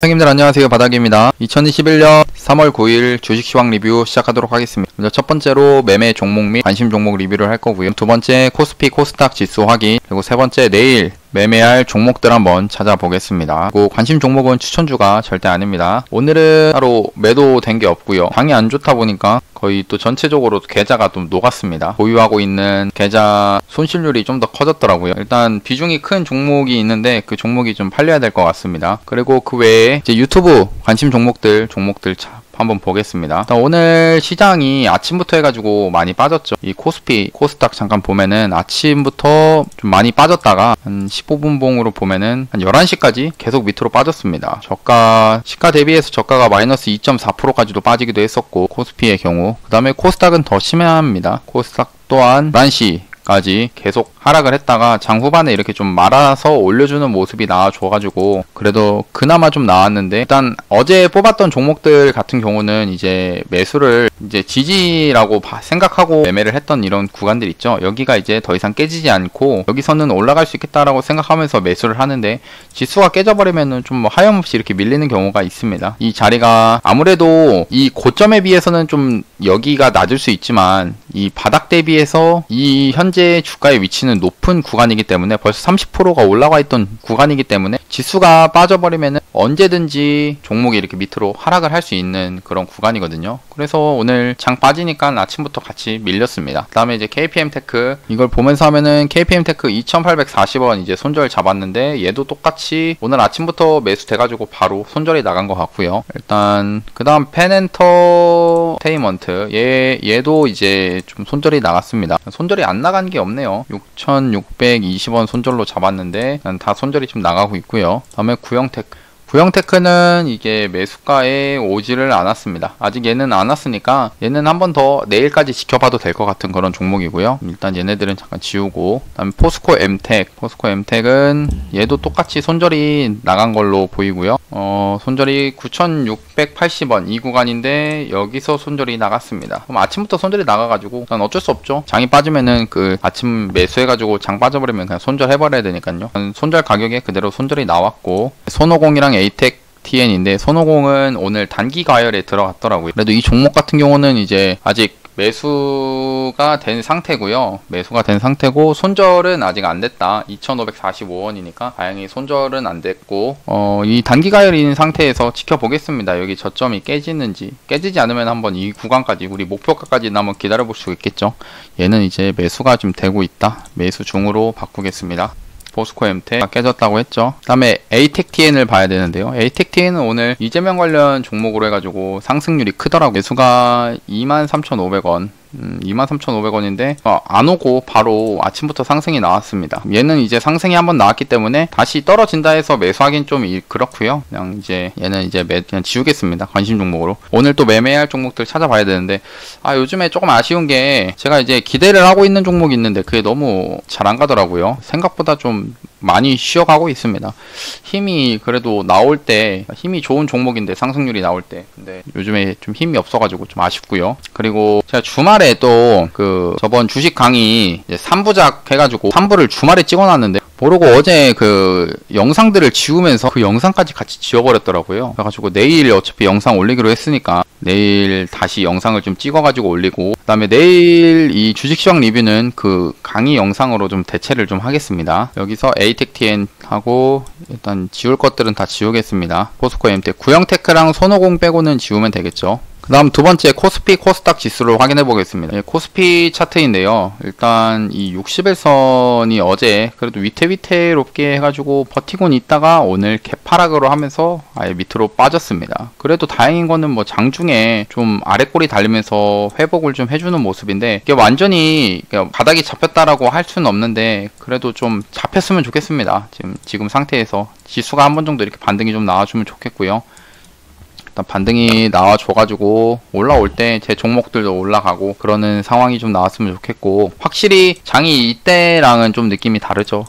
형님들 안녕하세요, 바닥입니다. 2021년 3월 9일 주식 시황 리뷰 시작하도록 하겠습니다. 먼저 첫 번째로 매매 종목 및 관심 종목 리뷰를 할 거고요. 두 번째 코스피 코스닥 지수 확인, 그리고 세 번째 내일 매매할 종목들 한번 찾아보겠습니다. 그리고 관심 종목은 추천주가 절대 아닙니다. 오늘은 따로 매도된 게 없고요. 장이 안 좋다 보니까 거의 또 전체적으로 계좌가 좀 녹았습니다. 보유하고 있는 계좌 손실률이 좀 더 커졌더라고요. 일단 비중이 큰 종목이 있는데 그 종목이 좀 팔려야 될 것 같습니다. 그리고 그 외에 이제 유튜브 관심 종목들 한번 보겠습니다. 오늘 시장이 아침부터 해가지고 많이 빠졌죠. 이 코스피, 코스닥 잠깐 보면은 아침부터 좀 많이 빠졌다가 한 15분 봉으로 보면은 한 11시까지 계속 밑으로 빠졌습니다. 시가 대비해서 저가가 마이너스 2.4%까지도 빠지기도 했었고, 코스피의 경우. 그 다음에 코스닥은 더 심합니다. 코스닥 또한 11시까지 계속 하락을 했다가 장 후반에 이렇게 좀 말아서 올려주는 모습이 나와줘가지고 그래도 그나마 좀 나왔는데, 일단 어제 뽑았던 종목들 같은 경우는 이제 매수를 이제 지지라고 생각하고 매매를 했던 이런 구간들 있죠. 여기가 이제 더 이상 깨지지 않고 여기서는 올라갈 수 있겠다라고 생각하면서 매수를 하는데, 지수가 깨져버리면은 좀 뭐 하염없이 이렇게 밀리는 경우가 있습니다. 이 자리가 아무래도 이 고점에 비해서는 좀 여기가 낮을 수 있지만 이 바닥 대비해서 이 현재 주가의 위치는 높은 구간이기 때문에 벌써 30%가 올라와 있던 구간이기 때문에 지수가 빠져버리면 언제든지 종목이 이렇게 밑으로 하락을 할 수 있는 그런 구간이거든요. 그래서 오늘 장 빠지니까 아침부터 같이 밀렸습니다. 그 다음에 이제 KPM테크, 이걸 보면서 하면은 KPM테크 2840원 이제 손절 잡았는데 얘도 똑같이 오늘 아침부터 매수돼가지고 바로 손절이 나간 것 같고요. 일단 그 다음 펜엔터테인먼트, 얘도 이제 좀 손절이 나갔습니다. 손절이 안 나간 게 없네요. 6,620원 손절로 잡았는데 다 손절이 좀 나가고 있고요. 다음에 구형테크는 이게 매수가에 오지를 않았습니다. 아직 얘는 안 왔으니까 얘는 한 번 더 내일까지 지켜봐도 될 것 같은 그런 종목이고요. 일단 얘네들은 잠깐 지우고, 그다음에 포스코 엠텍은 얘도 똑같이 손절이 나간 걸로 보이고요. 손절이 9,680원 이 구간인데 여기서 손절이 나갔습니다. 그럼 아침부터 손절이 나가가지고 난 어쩔 수 없죠. 장이 빠지면은 그 아침 매수해가지고 장 빠져버리면 그냥 손절해버려야 되니까요. 손절 가격에 그대로 손절이 나왔고, 손오공이랑 에이텍 TN인데 손오공은 오늘 단기 과열에 들어갔더라고요. 그래도 이 종목 같은 경우는 이제 아직 매수가 된 상태고요. 매수가 된 상태고 손절은 아직 안 됐다. 2,545원이니까 다행히 손절은 안 됐고, 이 단기 가열인 상태에서 지켜보겠습니다. 여기 저점이 깨지는지. 깨지지 않으면 한번 이 구간까지, 우리 목표가까지 한번 기다려볼 수 있겠죠. 얘는 이제 매수가 좀 되고 있다. 매수 중으로 바꾸겠습니다. 포스코 엠텍 깨졌다고 했죠. 그 다음에 에이텍 TN을 봐야 되는데요. 에이텍 TN은 오늘 이재명 관련 종목으로 해가지고 상승률이 크더라고요. 매수가 23,500원 23,500원인데 안 오고 바로 아침부터 상승이 나왔습니다. 얘는 이제 상승이 한번 나왔기 때문에 다시 떨어진다 해서 매수하긴 좀 그렇고요. 그냥 이제 얘는 이제 그냥 지우겠습니다. 관심 종목으로. 오늘 또 매매할 종목들 찾아봐야 되는데, 요즘에 조금 아쉬운 게 제가 이제 기대를 하고 있는 종목이 있는데 그게 너무 잘 안 가더라고요. 생각보다 좀 많이 쉬어가고 있습니다. 힘이 그래도 나올 때 힘이 좋은 종목인데, 상승률이 나올 때, 근데 요즘에 좀 힘이 없어가지고 좀 아쉽고요. 그리고 제가 주말에 또 그 저번 주식 강의 이제 3부작 해가지고 3부를 주말에 찍어놨는데 모르고 어제 그 영상들을 지우면서 그 영상까지 같이 지워버렸더라고요. 그래가지고 내일 어차피 영상 올리기로 했으니까 내일 다시 영상을 좀 찍어가지고 올리고, 그 다음에 내일 이 주식시황 리뷰는 그 강의 영상으로 좀 대체를 좀 하겠습니다. 여기서 에이텍 TN 하고 일단 지울 것들은 다 지우겠습니다. 포스코 엠텍, 구형테크랑 손오공 빼고는 지우면 되겠죠. 그 다음 두 번째 코스피 코스닥 지수를 확인해 보겠습니다. 코스피 차트인데요. 일단 이 60일선이 어제 그래도 위태위태롭게 해가지고 버티곤 있다가 오늘 개파락으로 하면서 아예 밑으로 빠졌습니다. 그래도 다행인 거는 뭐 장중에 좀 아랫골이 달리면서 회복을 좀 해주는 모습인데, 이게 완전히 바닥이 잡혔다라고 할 수는 없는데 그래도 좀 잡혔으면 좋겠습니다. 지금 상태에서 지수가 한 번 정도 이렇게 반등이 좀 나와주면 좋겠고요. 일단 반등이 나와줘가지고 올라올 때 제 종목들도 올라가고 그러는 상황이 좀 나왔으면 좋겠고, 확실히 장이 이때랑은 좀 느낌이 다르죠.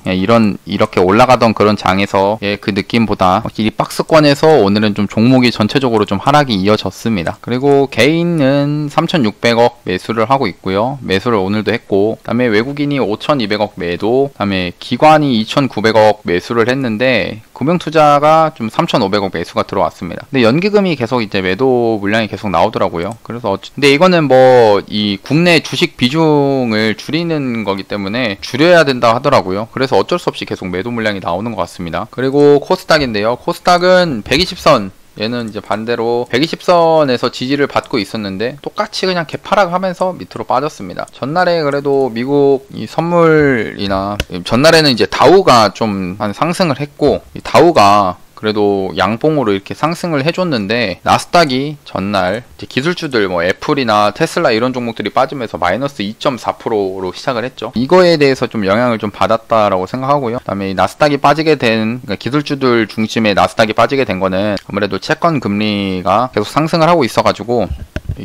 이렇게 올라가던 그런 장에서 그 느낌보다 확실히 박스권에서 오늘은 좀 종목이 전체적으로 좀 하락이 이어졌습니다. 그리고 개인은 3,600억 매수를 하고 있고요. 매수를 오늘도 했고, 그 다음에 외국인이 5,200억 매도, 그 다음에 기관이 2,900억 매수를 했는데 금융투자가 좀 3,500억 매수가 들어왔습니다. 근데 연기금이 계속 이제 매도 물량이 계속 나오더라고요. 그래서 근데 이거는 뭐 이 국내 주식 비중을 줄이는 거기 때문에 줄여야 된다 하더라고요. 그래서 어쩔 수 없이 계속 매도 물량이 나오는 것 같습니다. 그리고 코스닥인데요. 코스닥은 120선, 얘는 이제 반대로 120선에서 지지를 받고 있었는데 똑같이 그냥 개파락하면서 밑으로 빠졌습니다. 전날에 그래도 미국 이 선물이나 전날에는 이제 다우가 좀 한 상승을 했고, 이 다우가 그래도 양봉으로 이렇게 상승을 해줬는데 나스닥이 전날 이제 기술주들 뭐 애플이나 테슬라 이런 종목들이 빠지면서 마이너스 2.4%로 시작을 했죠. 이거에 대해서 좀 영향을 좀 받았다라고 생각하고요. 그다음에 나스닥이 빠지게 된, 그러니까 기술주들 중심의 나스닥이 빠지게 된 거는 아무래도 채권 금리가 계속 상승을 하고 있어가지고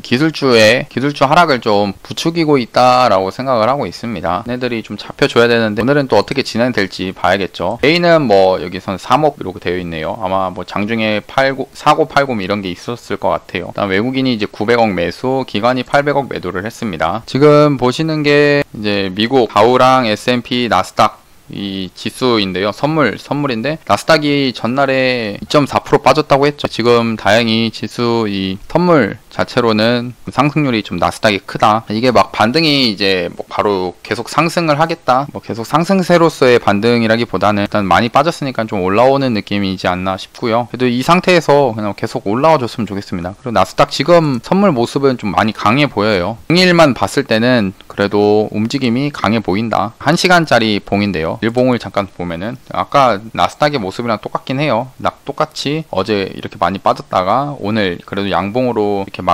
기술주 하락을 좀 부추기고 있다라고 생각을 하고 있습니다. 얘네들이 좀 잡혀줘야 되는데 오늘은 또 어떻게 진행될지 봐야겠죠. A는 뭐 여기선 3억 이렇게 되어 있네요. 아마 뭐 장중에 4고 80 이런 게 있었을 것 같아요. 그다음 외국인이 이제 900억 매수, 기관이 800억 매도를 했습니다. 지금 보시는 게 이제 미국 다우랑 S&P, 나스닥 이 지수인데요. 선물인데 나스닥이 전날에 2.4% 빠졌다고 했죠. 지금 다행히 지수 이 선물 자체로는 상승률이 좀 나스닥이 크다. 이게 막 반등이 이제 뭐 바로 계속 상승을 하겠다, 뭐 계속 상승세로서의 반등이라기보다는 일단 많이 빠졌으니까 좀 올라오는 느낌이지 않나 싶고요. 그래도 이 상태에서 그냥 계속 올라와 줬으면 좋겠습니다. 그리고 나스닥 지금 선물 모습은 좀 많이 강해 보여요. 평일만 봤을 때는 그래도 움직임이 강해 보인다. 1시간짜리 봉인데요. 일봉을 잠깐 보면은 아까 나스닥의 모습이랑 똑같긴 해요. 똑같이 어제 이렇게 많이 빠졌다가 오늘 그래도 양봉으로 이렇게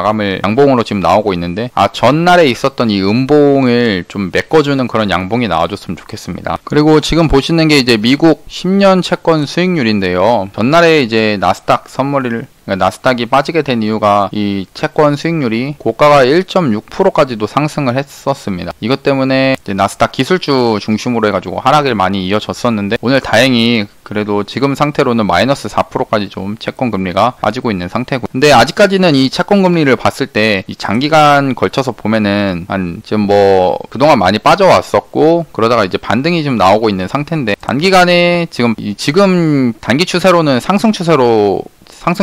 양봉으로 지금 나오고 있는데, 전날에 있었던 이 음봉을 좀 메꿔주는 그런 양봉이 나와줬으면 좋겠습니다. 그리고 지금 보시는 게 이제 미국 10년 채권 수익률인데요. 전날에 이제 나스닥이 빠지게 된 이유가 이 채권 수익률이 고가가 1.6%까지도 상승을 했었습니다. 이것 때문에 이제 나스닥 기술주 중심으로 해가지고 하락을 많이 이어졌었는데, 오늘 다행히 그래도 지금 상태로는 마이너스 4%까지 좀 채권 금리가 빠지고 있는 상태고, 근데 아직까지는 이 채권 금리를 봤을 때 이 장기간 걸쳐서 보면은 지금 뭐 그동안 많이 빠져왔었고 그러다가 이제 반등이 좀 나오고 있는 상태인데, 단기간에 지금 단기 추세로는 상승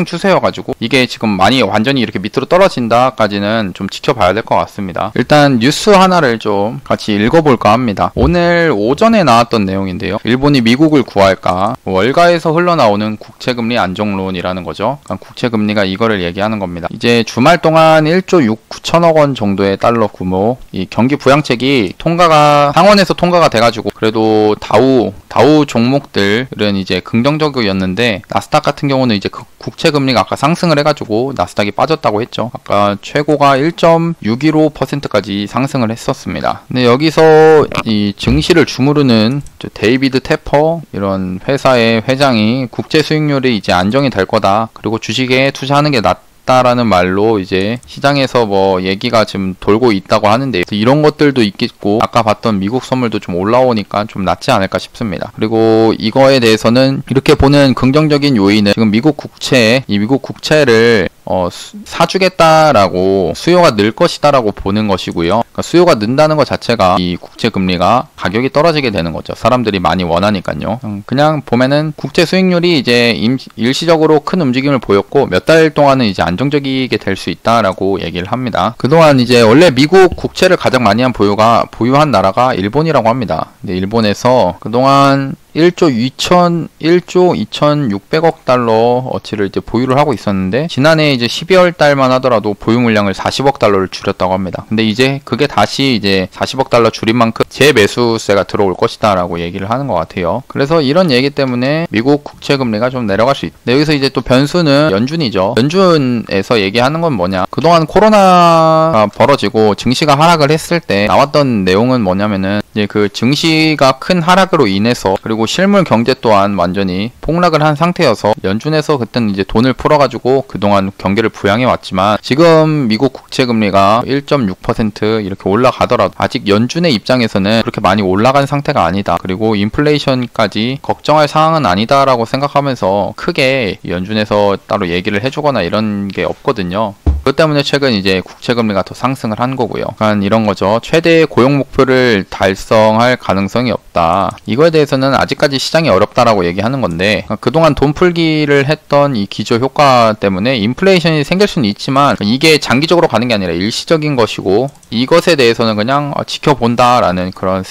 추세여가지고 이게 지금 많이 완전히 이렇게 밑으로 떨어진다까지는 좀 지켜봐야 될 것 같습니다. 일단 뉴스 하나를 좀 같이 읽어볼까 합니다. 오늘 오전에 나왔던 내용인데요. 일본이 미국을 구할까? 월가에서 흘러나오는 국채금리 안정론이라는 거죠. 그러니까 국채금리가 이거를 얘기하는 겁니다. 이제 주말 동안 1조 9천억 원 정도의 달러 규모 이 경기 부양책이 상원에서 통과가 돼가지고 그래도 다우 종목들은 이제 긍정적이었는데, 나스닥 같은 경우는 이제 국채 금리가 아까 상승을 해가지고 나스닥이 빠졌다고 했죠. 아까 최고가 1.615%까지 상승을 했었습니다. 근데 여기서 이 증시를 주무르는 데이비드 테퍼 이런 회사의 회장이 국채 수익률이 이제 안정이 될 거다, 그리고 주식에 투자하는 게 라는 말로 이제 시장에서 뭐 얘기가 지금 돌고 있다고 하는데, 이런 것들도 있겠고 아까 봤던 미국 선물도 좀 올라오니까 좀 낫지 않을까 싶습니다. 그리고 이거에 대해서는 이렇게 보는 긍정적인 요인은 지금 미국 국채를 사주겠다라고, 수요가 늘 것이다라고 보는 것이고요. 그러니까 수요가 는다는 것 자체가 이 국채 금리가 가격이 떨어지게 되는 거죠. 사람들이 많이 원하니까요. 그냥 보면은 국채 수익률이 이제 일시적으로 큰 움직임을 보였고 몇 달 동안은 이제 안정적이게 될 수 있다라고 얘기를 합니다. 그동안 이제 원래 미국 국채를 가장 많이 보유한 나라가 일본이라고 합니다. 근데 일본에서 그동안 1조 2,600억 달러 어치를 이제 보유를 하고 있었는데, 지난해 이제 12월 달만 하더라도 보유 물량을 40억 달러를 줄였다고 합니다. 근데 이제 그게 다시 이제 40억 달러 줄인 만큼 재매수세가 들어올 것이다 라고 얘기를 하는 것 같아요. 그래서 이런 얘기 때문에 미국 국채 금리가 좀 내려갈 수 있다. 근데 여기서 이제 또 변수는 연준이죠. 연준에서 얘기하는 건 뭐냐, 그동안 코로나가 벌어지고 증시가 하락을 했을 때 나왔던 내용은 뭐냐면은 이제 그 증시가 큰 하락으로 인해서, 그리고 실물 경제 또한 완전히 폭락을 한 상태여서 연준에서 그때는 이제 돈을 풀어가지고 그동안 경기를 부양해 왔지만 지금 미국 국채 금리가 1.6% 이렇게 올라가더라도 아직 연준의 입장에서는 그렇게 많이 올라간 상태가 아니다. 그리고 인플레이션까지 걱정할 상황은 아니다라고 생각하면서 크게 연준에서 따로 얘기를 해주거나 이런 게 없거든요. 그것 때문에 최근 이제 국채금리가 더 상승을 한 거고요. 그러니까 이런 거죠. 최대의 고용 목표를 달성할 가능성이 없다. 이거에 대해서는 아직까지 시장이 어렵다라고 얘기하는 건데, 그러니까 그동안 돈 풀기를 했던 이 기저 효과 때문에 인플레이션이 생길 수는 있지만 이게 장기적으로 가는 게 아니라 일시적인 것이고, 이것에 대해서는 그냥 지켜본다라는 그런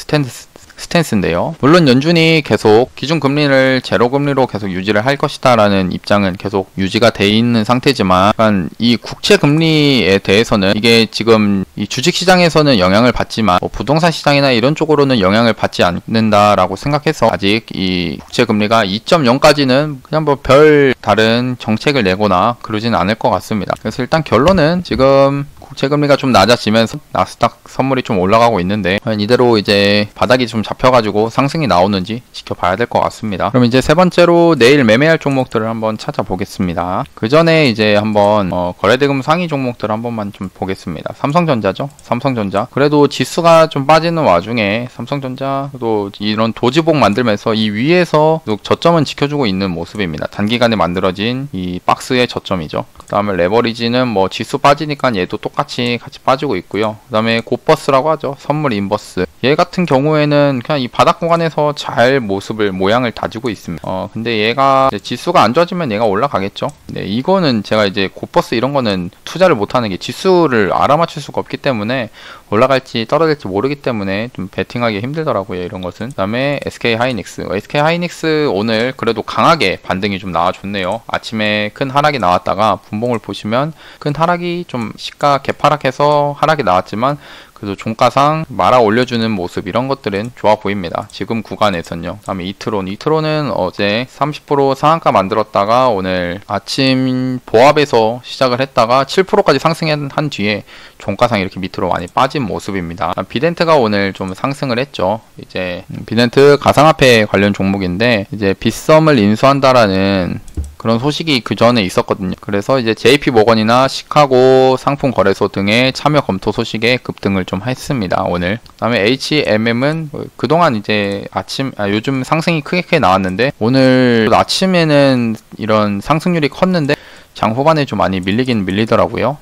스탠스인데요. 물론 연준이 계속 기준금리를 제로금리로 계속 유지를 할 것이다라는 입장은 계속 유지가 돼 있는 상태지만, 이 국채금리에 대해서는 이게 지금 이 주식시장에서는 영향을 받지만 부동산 시장이나 이런 쪽으로는 영향을 받지 않는다라고 생각해서 아직 이 국채금리가 2.0까지는 그냥 뭐 별 다른 정책을 내거나 그러지는 않을 것 같습니다. 그래서 일단 결론은 지금 국채금리가 좀 낮아지면서 나스닥 선물이 좀 올라가고 있는데, 이대로 이제 바닥이 좀 잡혀가지고 상승이 나오는지 지켜봐야 될 것 같습니다. 그럼 이제 세 번째로 내일 매매할 종목들을 한번 찾아보겠습니다. 그 전에 이제 한번 거래대금 상위 종목들 한 번만 좀 보겠습니다. 삼성전자죠. 삼성전자. 그래도 지수가 좀 빠지는 와중에 삼성전자도 이런 도지복 만들면서 이 위에서 저점은 지켜주고 있는 모습입니다. 단기간에 만들어진 이 박스의 저점이죠. 그 다음에 레버리지는 뭐 지수 빠지니까 얘도 똑같이 같이 빠지고 있고요. 그 다음에 곧버스라고 하죠. 선물 인버스. 얘 같은 경우에는 그냥 이 바닥 구간에서 잘 모양을 다지고 있습니다. 근데 얘가 지수가 안 좋아지면 얘가 올라가겠죠. 네, 이거는 제가 이제 곧버스 이런 거는 투자를 못하는 게 지수를 알아맞힐 수가 없기 때문에 올라갈지 떨어질지 모르기 때문에 좀 베팅하기 힘들더라고요. 이런 것은. 그 다음에 SK하이닉스 오늘 그래도 강하게 반등이 좀 나와줬네요. 아침에 큰 하락이 나왔다가 분봉을 보시면 큰 하락이 좀 시가 개파락해서 하락이 나왔지만 그래도 종가상 말아 올려주는 모습, 이런 것들은 좋아 보입니다. 지금 구간에선요. 다음에 이트론은 어제 30% 상한가 만들었다가 오늘 아침 보합에서 시작을 했다가 7%까지 상승한 뒤에 종가상 이렇게 밑으로 많이 빠진 모습입니다. 비덴트가 오늘 좀 상승을 했죠. 이제 비덴트 가상화폐 관련 종목인데 이제 빗썸을 인수한다라는 그런 소식이 그 전에 있었거든요. 그래서 이제 JP 모건이나 시카고 상품 거래소 등의 참여 검토 소식에 급등을 좀 했습니다. 오늘. 그다음에 HMM은 그동안 이제 요즘 상승이 크게 나왔는데 오늘 아침에는 이런 상승률이 컸는데 장 후반에 좀 많이 밀리더라고요.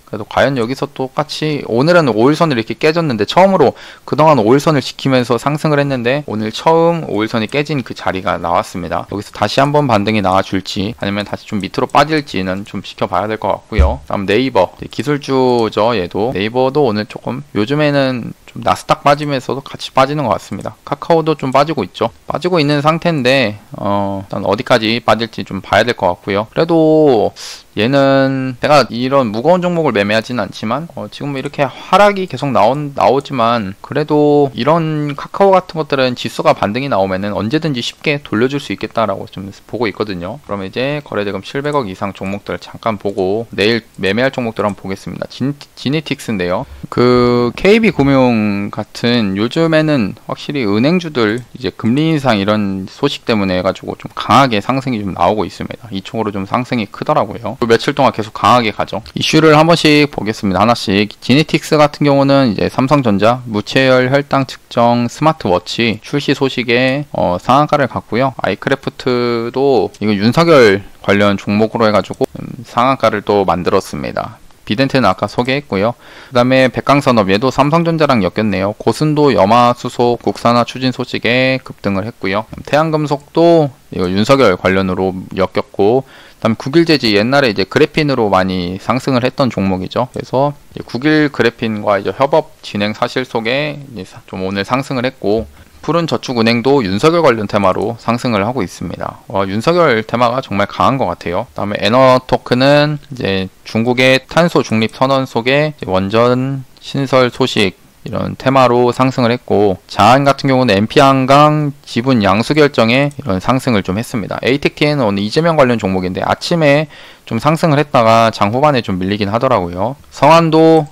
그래도 과연 여기서 똑같이 오늘은 5일선을 이렇게 깨졌는데 처음으로 그동안 5일선을 지키면서 상승을 했는데 오늘 처음 5일선이 깨진 그 자리가 나왔습니다. 여기서 다시 한번 반등이 나와줄지 아니면 다시 좀 밑으로 빠질지는 좀 지켜봐야 될 것 같고요. 다음 네이버 기술주죠. 얘도 네이버도 오늘 조금 요즘에는 좀 나스닥 빠지면서도 같이 빠지는 것 같습니다. 카카오도 좀 빠지고 있죠. 빠지고 있는 상태인데 일단 어디까지 빠질지 좀 봐야 될 것 같고요. 그래도 얘는 제가 이런 무거운 종목을 매매하지는 않지만 지금 이렇게 하락이 계속 나오지만 그래도 이런 카카오 같은 것들은 지수가 반등이 나오면은 언제든지 쉽게 돌려줄 수 있겠다라고 좀 보고 있거든요. 그러면 이제 거래대금 700억 이상 종목들 잠깐 보고 내일 매매할 종목들 한번 보겠습니다. 지니틱스인데요. 그 KB금융 같은 요즘에는 확실히 은행주들 이제 금리 인상 이런 소식 때문에 해가지고 좀 강하게 상승이 좀 나오고 있습니다. 이쪽으로 좀 상승이 크더라고요. 며칠 동안 계속 강하게 가죠. 이슈를 한 번씩 보겠습니다. 하나씩. 지니틱스 같은 경우는 이제 삼성전자 무체열 혈당 측정 스마트워치 출시 소식에 상한가를 갔고요. 아이크래프트도 이거 윤석열 관련 종목으로 해가지고 상한가를 또 만들었습니다. 비덴트는 아까 소개했고요. 그 다음에 백강산업 얘도 삼성전자랑 엮였네요. 고순도 염화수소 국산화 추진 소식에 급등을 했고요. 태양금속도 이거 윤석열 관련으로 엮였고, 그다음 국일재지 옛날에 이제 그래핀으로 많이 상승을 했던 종목이죠. 그래서 국일 그래핀과 이제 협업 진행 사실 속에 이제 좀 오늘 상승을 했고, 푸른저축은행도 윤석열 관련 테마로 상승을 하고 있습니다. 윤석열 테마가 정말 강한 것 같아요. 그다음에 에너토크는 이제 중국의 탄소 중립 선언 속에 원전 신설 소식 이런 테마로 상승을 했고, 자한 같은 경우는 MP 한강 지분 양수 결정에 이런 상승을 좀 했습니다. 에이텍티에는 오늘 이재명 관련 종목인데 아침에 좀 상승을 했다가 장 후반에 좀 밀리긴 하더라고요. 성안도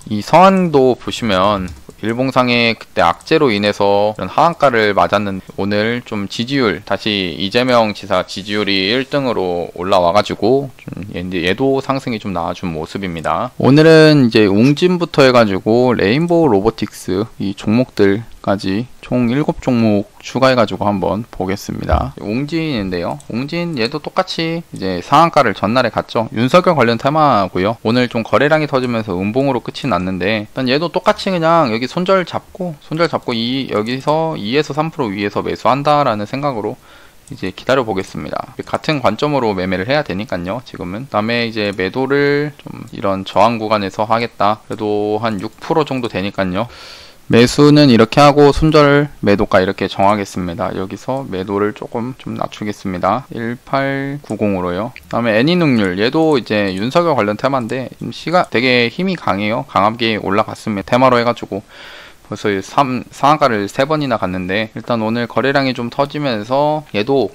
보시면 일봉상의 그때 악재로 인해서 이런 하한가를 맞았는데 오늘 좀 지지율 다시 이재명 지사 지지율이 1등으로 올라와가지고 좀 얘도 상승이 좀 나와준 모습입니다. 오늘은 이제 웅진부터 해가지고 레인보우 로보틱스 이 종목들까지 총 7종목 추가해가지고 한번 보겠습니다. 웅진인데요. 웅진 얘도 똑같이 이제 상한가를 전날에 갔죠. 윤석열 관련 테마고요. 오늘 좀 거래량이 터지면서 음봉으로 끝이 났는데 일단 얘도 똑같이 그냥 여기 손절 잡고 여기서 2에서 3% 위에서 매수한다라는 생각으로 이제 기다려 보겠습니다. 같은 관점으로 매매를 해야 되니까요. 지금은. 그다음에 이제 매도를 좀 이런 저항 구간에서 하겠다. 그래도 한 6% 정도 되니까요. 매수는 이렇게 하고 손절 매도가 이렇게 정하겠습니다. 여기서 매도를 조금 좀 낮추겠습니다. 1890으로요. 그 다음에 애니능률 얘도 이제 윤석열 관련 테마인데 되게 힘이 강해요. 강하게 올라갔습니다. 테마로 해가지고 벌써 상한가를 3번이나 갔는데 일단 오늘 거래량이 좀 터지면서 얘도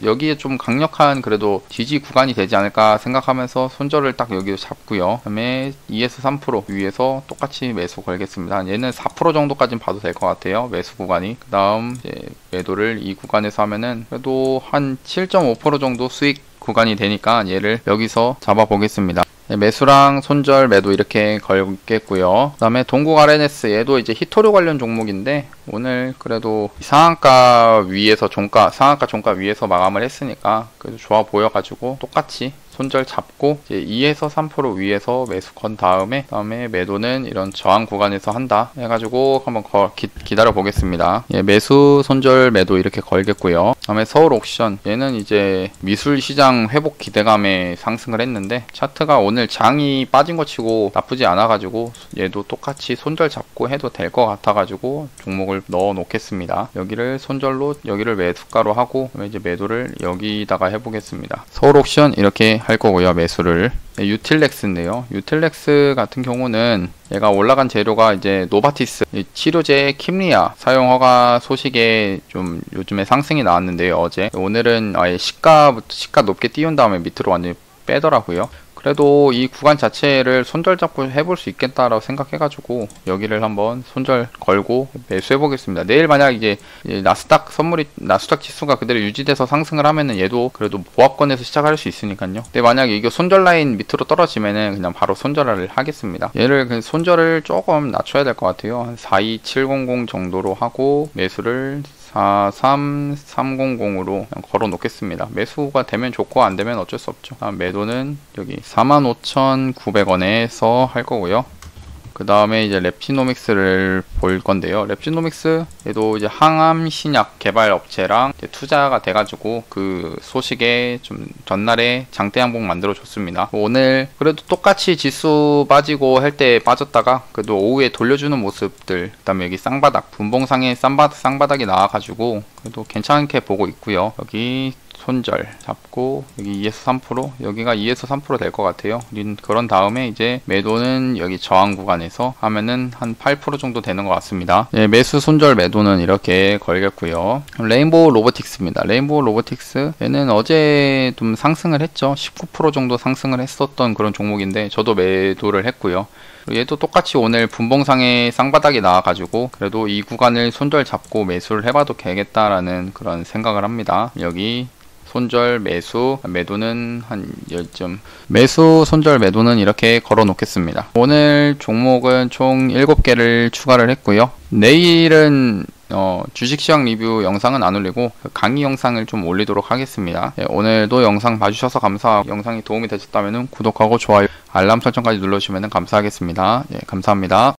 여기에 좀 강력한 그래도 지지 구간이 되지 않을까 생각하면서 손절을 딱 여기서 잡고요. 그다음에 2에서 3% 위에서 똑같이 매수 걸겠습니다. 얘는 4% 정도까지는 봐도 될 것 같아요. 매수 구간이. 그 다음 이제 매도를 이 구간에서 하면은 그래도 한 7.5% 정도 수익 구간이 되니까 얘를 여기서 잡아 보겠습니다. 매수랑 손절 매도 이렇게 걸겠고요. 그 다음에 동국 RNS 얘도 이제 히토류 관련 종목인데 오늘 그래도 상한가 위에서 상한가 종가 위에서 마감을 했으니까 그래도 좋아 보여가지고 똑같이 손절 잡고 이제 2에서 3% 위에서 매수 건 다음에 매도는 이런 저항 구간에서 한다 해가지고 한번 기다려 보겠습니다. 예, 매수 손절 매도 이렇게 걸겠고요. 다음에 서울 옥션 얘는 이제 미술 시장 회복 기대감에 상승을 했는데 차트가 오늘 장이 빠진 거 치고 나쁘지 않아 가지고 얘도 똑같이 손절 잡고 해도 될 것 같아 가지고 종목을 넣어 놓겠습니다. 여기를 손절로 여기를 매수가로 하고 이제 매도를 여기다가 해보겠습니다. 서울 옥션 이렇게 할 거고요. 매수를. 유틸렉스인데요. 유틸렉스 같은 경우는 얘가 올라간 재료가 이제 노바티스 치료제 킴리아 사용 허가 소식에 좀 요즘에 상승이 나왔는데요. 어제. 오늘은 아예 시가 높게 띄운 다음에 밑으로 완전히 빼더라고요. 그래도 이 구간 자체를 손절 잡고 해볼 수 있겠다라고 생각해가지고 여기를 한번 손절 걸고 매수해 보겠습니다. 내일 만약 이제 나스닥 지수가 그대로 유지돼서 상승을 하면은 얘도 그래도 보합권에서 시작할 수 있으니까요. 근데 만약에 이게 손절 라인 밑으로 떨어지면은 그냥 바로 손절을 하겠습니다. 얘를 그냥 손절을 조금 낮춰야 될 것 같아요. 한 42700 정도로 하고 매수를 43300으로 걸어 놓겠습니다. 매수가 되면 좋고 안 되면 어쩔 수 없죠. 매도는 여기 45,900원에서 할 거고요. 그 다음에 이제 랩지노믹스를 볼 건데요. 랩지노믹스 얘도 이제 항암 신약 개발 업체랑 이제 투자가 돼가지고 그 소식에 좀 전날에 장대 양봉 만들어 줬습니다. 오늘 그래도 똑같이 지수 빠지고 할 때 빠졌다가 그래도 오후에 돌려주는 모습들, 그 다음에 여기 쌍바닥 분봉상에 쌍바닥이 나와가지고 그래도 괜찮게 보고 있고요. 여기 손절 잡고 여기 2에서 3% 여기가 2에서 3% 될 것 같아요. 그런 다음에 이제 매도는 여기 저항 구간에서 하면은 한 8% 정도 되는 것 같습니다. 예, 매수 손절 매도는 이렇게 걸겠고요. 레인보우 로보틱스입니다. 레인보우 로보틱스 얘는 어제 좀 상승을 했죠. 19% 정도 상승을 했었던 그런 종목인데 저도 매도를 했고요. 얘도 똑같이 오늘 분봉상에 쌍바닥이 나와가지고 그래도 이 구간을 손절 잡고 매수를 해봐도 되겠다라는 그런 생각을 합니다. 여기 손절 매수 매도는 한 10점 매수 손절 매도는 이렇게 걸어 놓겠습니다. 오늘 종목은 총 7개를 추가를 했고요. 내일은 주식시장 리뷰 영상은 안 올리고 강의 영상을 좀 올리도록 하겠습니다. 예, 오늘도 영상 봐주셔서 감사하고 영상이 도움이 되셨다면 구독하고 좋아요 알람 설정까지 눌러주시면 감사하겠습니다. 예, 감사합니다.